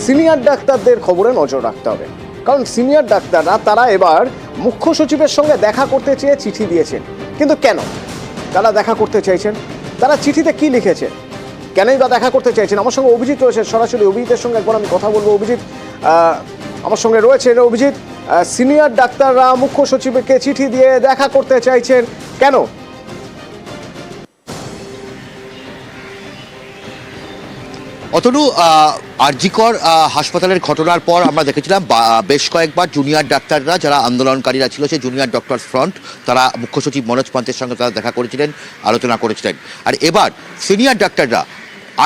Senior ডাক্তারদের খবরে নজর রাখতে হবে, কারণ সিনিয়র ডাক্তাররা তারা এবার মুখ্য সচিবের সঙ্গে দেখা করতে চেয়ে চিঠি দিয়েছেন। কিন্তু কেন তারা দেখা করতে চাইছেন? তারা চিঠিতে কি লিখেছে, কেনই বা দেখা করতে চাইছেন? আমার সঙ্গে অভিজিৎ রয়েছে, সরাসরি অভিজিতের সঙ্গে একবার আমি কথা বলবো। অভিজিৎ আমার সঙ্গে রয়েছে। অভিজিৎ, সিনিয়র ডাক্তাররা মুখ্য সচিবকে চিঠি দিয়ে দেখা করতে চাইছেন, কেন? অতনু, আরজিকর হাসপাতালের ঘটনার পর আমরা দেখেছিলাম বেশ কয়েকবার জুনিয়র ডাক্তাররা যারা আন্দোলনকারীরা ছিল, সেই জুনিয়র ডক্টর ফ্রন্ট, তারা মুখ্য সচিব মনোজ পান্তের সঙ্গে তারা দেখা করেছিলেন, আলোচনা করেছিলেন। আর এবার সিনিয়র ডাক্তাররা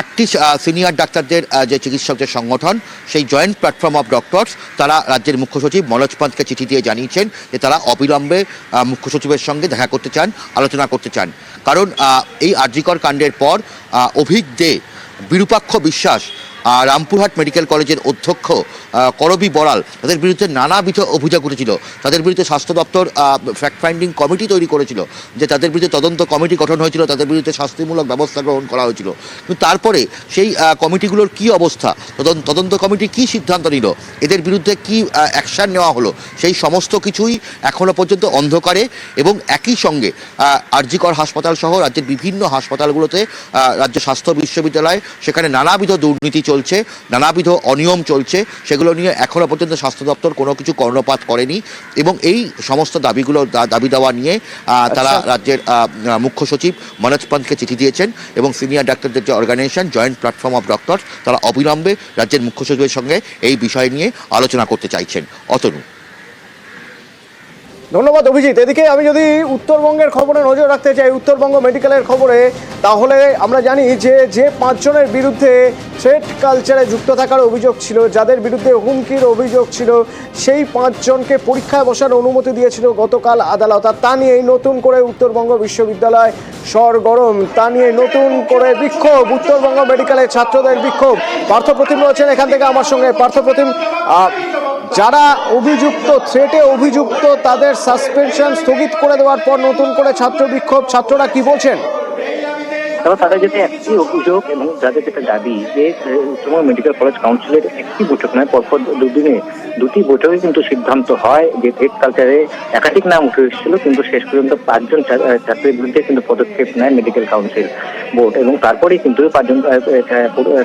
8টি সিনিয়র ডাক্তারদের যে চিকিৎসকদের সংগঠন, সেই জয়েন্ট প্ল্যাটফর্ম অফ ডক্টরস, তারা রাজ্যের মুখ্য সচিব মনোজ পান্তকে চিঠি দিয়ে জানিয়েছেন যে তারা অবিলম্বে মুখ্য সচিবের সঙ্গে দেখা করতে চান, আলোচনা করতে চান। কারণ এই আরজিকর কাণ্ডের পর অভিক দে, বিরূপাক্ষ বিশ্বাস, রামপুরহাট মেডিকেল কলেজের অধ্যক্ষ করবী বড়াল, তাদের বিরুদ্ধে নানাবিধ অভিযোগ উঠেছিল। তাদের বিরুদ্ধে স্বাস্থ্য দপ্তর ফ্যাক্ট ফাইন্ডিং কমিটি তৈরি করেছিল, যে তাদের বিরুদ্ধে তদন্ত কমিটি গঠন হয়েছিল, তাদের বিরুদ্ধে শাস্তিমূলক ব্যবস্থা গ্রহণ করা হয়েছিল। কিন্তু তারপরে সেই কমিটিগুলোর কি অবস্থা, তদন্ত কমিটি কি সিদ্ধান্ত নিল, এদের বিরুদ্ধে কি অ্যাকশান নেওয়া হলো, সেই সমস্ত কিছুই এখনও পর্যন্ত অন্ধকারে। এবং একই সঙ্গে আরজিকর হাসপাতাল সহ রাজ্যের বিভিন্ন হাসপাতালগুলোতে, রাজ্য স্বাস্থ্য বিশ্ববিদ্যালয়, সেখানে নানাবিধ দুর্নীতি চলছে, নানাবিধ অনিয়ম চলছে, সেগুলো নিয়ে এখনও পর্যন্ত স্বাস্থ্য দপ্তর কোনো কিছু কর্ণপাত করেনি। এবং এই সমস্ত দাবি দাওয়া নিয়ে তারা রাজ্যের মুখ্য সচিব মনোজ পান্তকে চিঠি দিয়েছেন এবং সিনিয়র ডাক্তারদের যে organisation joint platform of doctor, তারা অবিলম্বে রাজ্যের মুখ্য সচিবের সঙ্গে এই বিষয় নিয়ে আলোচনা করতে চাইছেন। অতনু, ধন্যবাদ অভিজিৎ। এদিকে আমি যদি উত্তরবঙ্গের খবরে নজর রাখতে চাই, উত্তরবঙ্গ মেডিকেলের খবরে, তাহলে আমরা জানি যে 5 জনের বিরুদ্ধে থ্রেট কালচারে যুক্ত থাকার অভিযোগ ছিল, যাদের বিরুদ্ধে হুমকির অভিযোগ ছিল, সেই 5 জনকে পরীক্ষায় বসার অনুমতি দিয়েছিল গতকাল আদালত। আর তা নিয়েই নতুন করে উত্তরবঙ্গ বিশ্ববিদ্যালয় সরগরম, তা নিয়ে নতুন করে বিক্ষোভ, উত্তরবঙ্গ মেডিকেলের ছাত্রদের বিক্ষোভ। পার্থপ্রতিম রয়েছেন এখান থেকে আমার সঙ্গে। পার্থপ্রতিম, যারা অভিযুক্ত, থ্রেটে অভিযুক্ত, তাদের সাসপেনশন স্থগিত করে দেওয়ার পর নতুন করে ছাত্র বিক্ষোভ, ছাত্ররা কি বলছেন? তাদের যদি একটি অভিযোগ এবং যাদের যেটা দাবি যে উত্তরবঙ্গ মেডিকেল কলেজ কাউন্সিলের একটি বৈঠক নয়, পরপর দুদিনে 2টি বৈঠকে কিন্তু সিদ্ধান্ত হয় যে থ্রেট কালচারে একাধিক নাম উঠে এসেছিল, কিন্তু শেষ পর্যন্ত 5 জন ছাত্রের বিরুদ্ধে কিন্তু পদক্ষেপ নেয় মেডিকেল কাউন্সিল বোর্ড। এবং তারপরেই কিন্তু 5 জন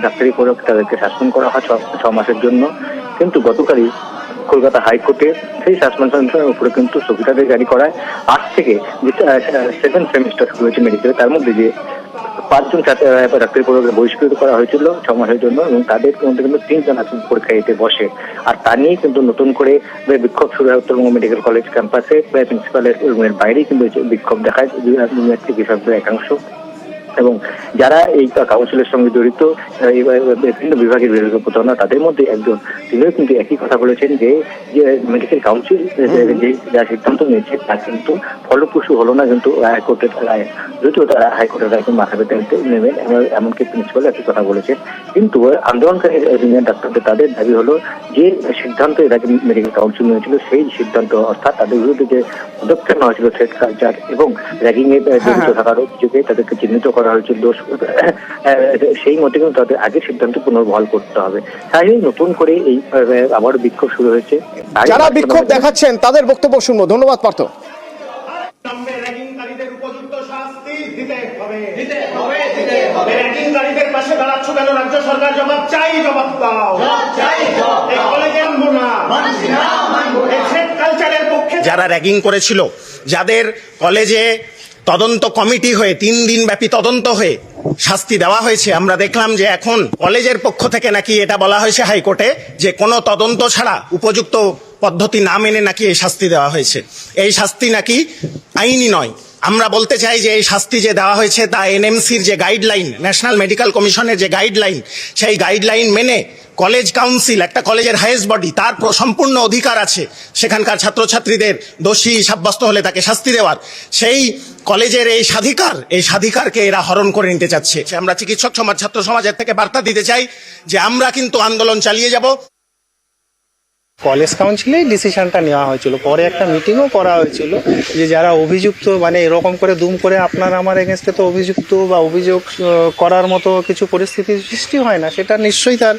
ডাক্তারি পড়ুয়া তাদেরকে সাসপেন্ড করা হয় 6 মাসের জন্য। কিন্তু গতকালই কলকাতা হাইকোর্টে সেই সাসপেনশনের উপরে কিন্তু স্থগিতাদেশ জারি করায় আজ থেকে যে 7 সেমিস্টার শুরু হয়েছে মেডিকেলে, তার মধ্যে যে 5 জন ডাক্তারি পড়ুয়াকে বহিষ্কৃত করা হয়েছিল 6 মাসের জন্য, এবং তাদের মধ্যে কিন্তু 3 জন পরীক্ষা দিতে বসে। আর তা নিয়ে কিন্তু নতুন করে বিক্ষোভ শুরু হয় উত্তরবঙ্গ মেডিকেল কলেজ ক্যাম্পাসে। প্রিন্সিপালের রুমের বাইরেই কিন্তু বিক্ষোভ দেখায় বিশেষজ্ঞ একাংশ। এবং যারা এই কাউন্সিলের সঙ্গে জড়িত বিভিন্ন বিভাগের বিভাগীয় প্রধান, তাদের মধ্যে একজন, তিনিও কিন্তু একই কথা বলেছেন যে মেডিকেল কাউন্সিল যে যা সিদ্ধান্ত নিয়েছে তা কিন্তু ফলপ্রসূ হলো না কিন্তু হাইকোর্টের রায়, যদিও তারা হাইকোর্টের রায় মাথা পেতে নেবেন, এমনকি প্রিন্সিপাল একই কথা বলেছেন। কিন্তু আন্দোলনকারী জুনিয়র ডাক্তারদের তাদের দাবি হলো যে সিদ্ধান্ত এর আগে মেডিকেল কাউন্সিল নিয়েছিল, সেই সিদ্ধান্ত অর্থাৎ তাদের বিরুদ্ধে যে পদক্ষেপ নেওয়া হয়েছিল থ্রেট কালচার এবং র্যাগিং এ জড়িত থাকার অভিযোগে তাদেরকে চিহ্নিত করা হয়েছিল দোষ, সেই মতে কিন্তু তাদের আগের সিদ্ধান্ত পুনর্বহাল করতে হবে। তাই নতুন করে এই আবার বিক্ষোভ শুরু হয়েছে। যারা বিক্ষোভ দেখাচ্ছেন তাদের বক্তব্য শুনবো। ধন্যবাদ পার্থ। যারা র্যাগিং করেছিল, যাদের কলেজে তদন্ত কমিটি হয়ে 3 দিন ব্যাপী তদন্ত হয়ে শাস্তি দেওয়া হয়েছে, আমরা দেখলাম যে এখন কলেজের পক্ষ থেকে নাকি এটা বলা হয়েছে হাইকোর্টে যে কোনো তদন্ত ছাড়া উপযুক্ত পদ্ধতি না মেনে নাকি এই শাস্তি দেওয়া হয়েছে। এই শাস্তি নাকি আইনি নয়। আমরা বলতে চাই যে এই শাস্তি যে দেওয়া হয়েছে তা এনএমসির যে গাইডলাইন, ন্যাশনাল মেডিকেল কমিশনের যে গাইডলাইন, সেই গাইডলাইন মেনে কলেজ কাউন্সিল, একটা কলেজের হাইয়েস্ট বডি, তার সম্পূর্ণ অধিকার আছে সেখানকার ছাত্রছাত্রীদের দোষী সাব্যস্ত হলে তাকে শাস্তি দেওয়ার। সেই কলেজের এই স্বাধিকারকে এরা হরণ করে নিতে চাচ্ছে। আমরা চিকিৎসক সমাজ, ছাত্র সমাজের থেকে বার্তা দিতে চাই যে আমরা কিন্তু আন্দোলন চালিয়ে যাব। কলেজ কাউন্সিলেই ডিসিশনটা নেওয়া হয়েছিল, পরে একটা মিটিংও করা হয়েছিল যে যারা অভিযুক্ত, মানে এরকম করে দুম করে আপনার আমার এগেনস্টে তো অভিযুক্ত বা অভিযোগ করার মতো কিছু পরিস্থিতির সৃষ্টি হয় না, সেটা নিশ্চয়ই তার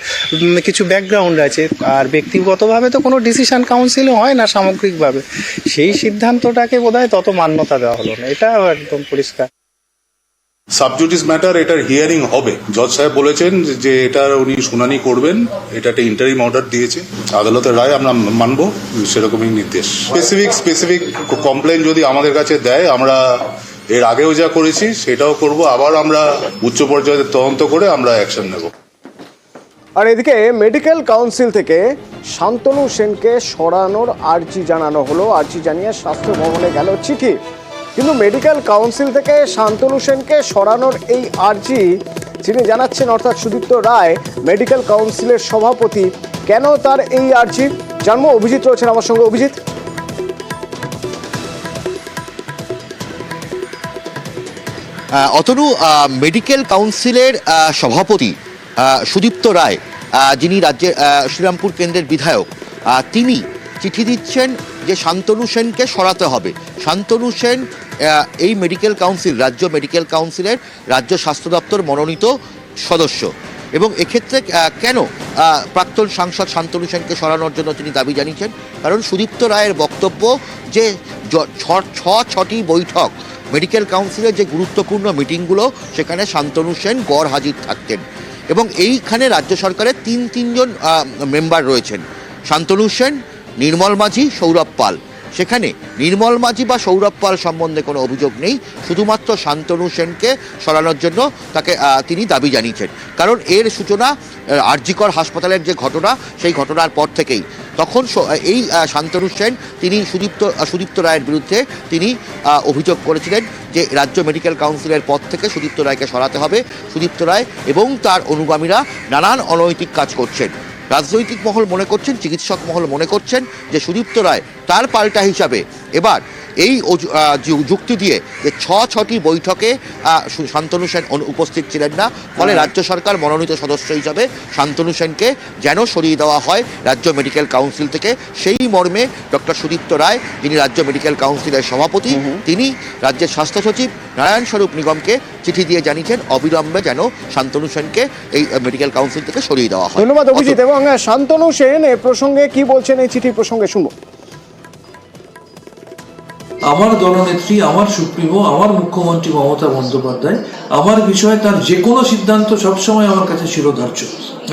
কিছু ব্যাকগ্রাউন্ড আছে। আর ব্যক্তিগতভাবে তো কোনো ডিসিশন কাউন্সিলে হয় না সামগ্রিকভাবে, সেই সিদ্ধান্তটাকে বোধহয় তত মান্যতা দেওয়া হলো না, এটাও একদম পরিষ্কার। সাবজুডিস ম্যাটার, এটার হিয়ারিং হবে। জজ সাহেব বলেছেন যে এটার উনি শুনানি করবেন, এটা একটা ইন্টারিম অর্ডার দিয়েছে, আদালতের রায় আমরা মানব, সেরকমই নির্দেশ। স্পেসিফিক কমপ্লেন যদি আমাদের কাছে দেয়, আমরা এর আগেও যা করেছি সেটাও করব, আবার আমরা উচ্চ পর্যায়ে তদন্ত করে আমরা অ্যাকশন নেব। আর এদিকে মেডিকেল কাউন্সিল থেকে শান্তনু সেনকে সরানোর আর্জি জানানো হলো। আর্জি জানিয়ে স্বাস্থ্য ভবনে গেল চিঠি, কিন্তু মেডিকেল কাউন্সিল থেকে শান্তনু সেনকে সরানোর এই আর্জি যিনি জানাচ্ছেন অর্থাৎ সুদীপ্ত রায়, মেডিকেল কাউন্সিলের সভাপতি, কেন তার এই আর্জি জানবো। অভিজিৎ রয়েছেন আমার সঙ্গে। অভিজিৎ, অতনু, মেডিকেল কাউন্সিলের সভাপতি সুদীপ্ত রায়, যিনি রাজ্যের শ্রীরামপুর কেন্দ্রের বিধায়ক, তিনি চিঠি দিচ্ছেন যে শান্তনু সেনকে সরাতে হবে। শান্তনু সেন এই মেডিকেল কাউন্সিল, রাজ্য মেডিকেল কাউন্সিলের রাজ্য স্বাস্থ্য দপ্তর মনোনীত সদস্য, এবং এক্ষেত্রে কেন প্রাক্তন সাংসদ শান্তনু সেনকে সরানোর জন্য তিনি দাবি জানিয়েছেন? কারণ সুদীপ্ত রায়ের বক্তব্য যে ছটি বৈঠক মেডিকেল কাউন্সিলের যে গুরুত্বপূর্ণ মিটিংগুলো, সেখানে শান্তনু সেন গড় হাজির থাকতেন, এবং এইখানে রাজ্য সরকারের তিনজন মেম্বার রয়েছেন, শান্তনু সেন, নির্মল মাঝি, সৌরভ পাল। সেখানে নির্মল মাঝি বা সৌরভ পাল সম্বন্ধে কোনো অভিযোগ নেই, শুধুমাত্র শান্তনু সেনকে সরানোর জন্য তিনি দাবি জানিয়েছেন। কারণ এর সূচনা আরজিকর হাসপাতালের যে ঘটনা, সেই ঘটনার পর থেকেই তখন এই শান্তনু সেন তিনি সুদীপ্ত রায়ের বিরুদ্ধে তিনি অভিযোগ করেছিলেন যে রাজ্য মেডিকেল কাউন্সিলের পদ থেকে সুদীপ্ত রায়কে সরাতে হবে। সুদীপ্ত রায় এবং তার অনুগামীরা নানান অনৈতিক কাজ করছেন। রাজনৈতিক মহল মনে করছেন, চিকিৎসক মহল মনে করছেন যে সুদীপ্ত রায় তার পাল্টা হিসাবে এবার এই যুক্তি দিয়ে যে ছটি বৈঠকে শান্তনু সেন উপস্থিত ছিলেন না, ফলে রাজ্য সরকার মনোনীত সদস্য হিসাবে শান্তনু সেনকে যেন সরিয়ে দেওয়া হয় রাজ্য মেডিকেল কাউন্সিল থেকে। সেই মর্মে ডক্টর সুদীপ্ত রায়, যিনি রাজ্য মেডিকেল কাউন্সিলের সভাপতি, তিনি রাজ্যের স্বাস্থ্য সচিব নারায়ণ স্বরূপ নিগমকে চিঠি দিয়ে জানিয়েছেন অবিলম্বে যেন শান্তনু সেনকে এই মেডিকেল কাউন্সিল থেকে সরিয়ে দেওয়া হয়। ধন্যবাদ অভিজিৎ। এবং শান্তনু সেন এ প্রসঙ্গে কি বলছেন, এই চিঠি প্রসঙ্গে শুনবো। আমার দলনেত্রী, আমার সুপ্রিমো, আমার মুখ্যমন্ত্রী মমতা বন্দ্যোপাধ্যায় আমার বিষয়ে তার যে কোনো সিদ্ধান্ত সবসময় আমার কাছে শিরোধার্য।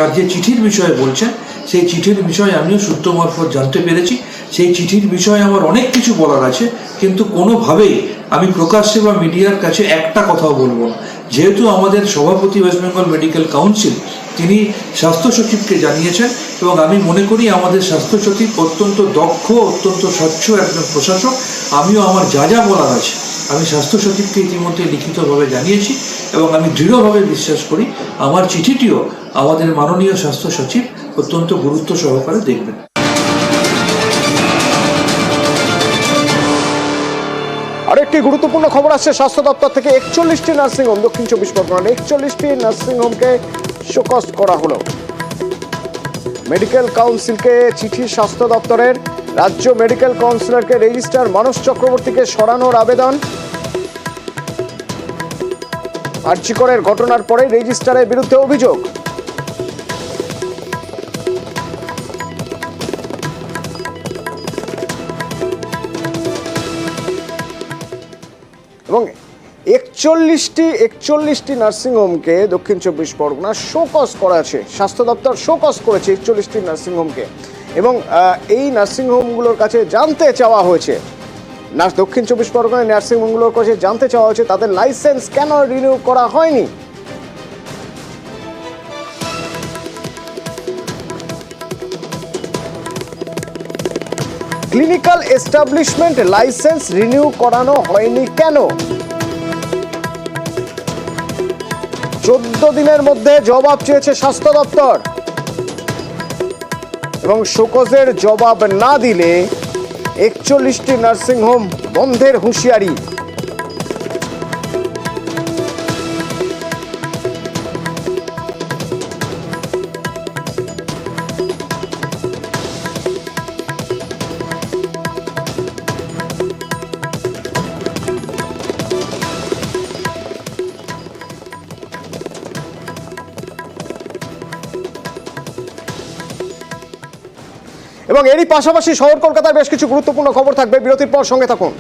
আর যে চিঠির বিষয়ে বলছেন, সেই চিঠির বিষয়ে আমিও সূত্র মারফত জানতে পেরেছি। সেই চিঠির বিষয়ে আমার অনেক কিছু বলার আছে, কিন্তু কোনোভাবেই আমি প্রকাশ্যে বা মিডিয়ার কাছে একটা কথাও বলবো না। যেহেতু আমাদের সভাপতি ওয়েস্ট বেঙ্গল মেডিকেল কাউন্সিল, তিনি স্বাস্থ্য সচিবকে জানিয়েছেন, এবং আমি মনে করি আমাদের স্বাস্থ্য সচিব অত্যন্ত দক্ষ, অত্যন্ত স্বচ্ছ একজন প্রশাসক। আমিও আমার যা যা বলার আছে আমি স্বাস্থ্য সচিবকে ইতিমধ্যে লিখিতভাবে জানিয়েছি, এবং আমি দৃঢ়ভাবে বিশ্বাস করি আমার চিঠিটিও আমাদের মাননীয় স্বাস্থ্য সচিব অত্যন্ত গুরুত্ব সহকারে দেখবেন। আরেকটি গুরুত্বপূর্ণ খবর আসছে স্বাস্থ্য দপ্তর থেকে। 41টি নার্সিংহোম, দক্ষিণ 24 পরগনার 41টি নার্সিংহোমকে শোকজ করা হলো। মেডিকেল কাউন্সিলকে চিঠি স্বাস্থ্য দপ্তরের, রাজ্য মেডিকেল কাউন্সিলরকে রেজিস্ট্রার মানস চক্রবর্তীকে সরানোর আবেদন। আরজিকরের ঘটনার পরে রেজিস্ট্রারের বিরুদ্ধে অভিযোগ। এবং 41টি নার্সিংহোমকে দক্ষিণ 24 পরগনা শোকজ করা আছে। স্বাস্থ্য দপ্তর শোকজ করেছে 41টি নার্সিংহোমকে, এবং এই নার্সিংহোমগুলোর কাছে জানতে চাওয়া হয়েছে, দক্ষিণ 24 পরগনার নার্সিংহোমগুলোর কাছে জানতে চাওয়া হয়েছে তাদের লাইসেন্স কেন রিনিউ করা হয়নি। ক্লিনিক্যাল এস্টাবলিশমেন্ট লাইসেন্স রিনিউ করানো হয়নি কেন? 14 দিনের মধ্যে জবাব চেয়েছে স্বাস্থ্য দপ্তর, এবং শোকজের জবাব না দিলে 41টি নার্সিংহোম বন্ধের হুঁশিয়ারি। এবং এরই পাশাপাশি শহর কলকাতার বেশ কিছু গুরুত্বপূর্ণ খবর থাকবে, বিরতির পর সঙ্গে থাকুন।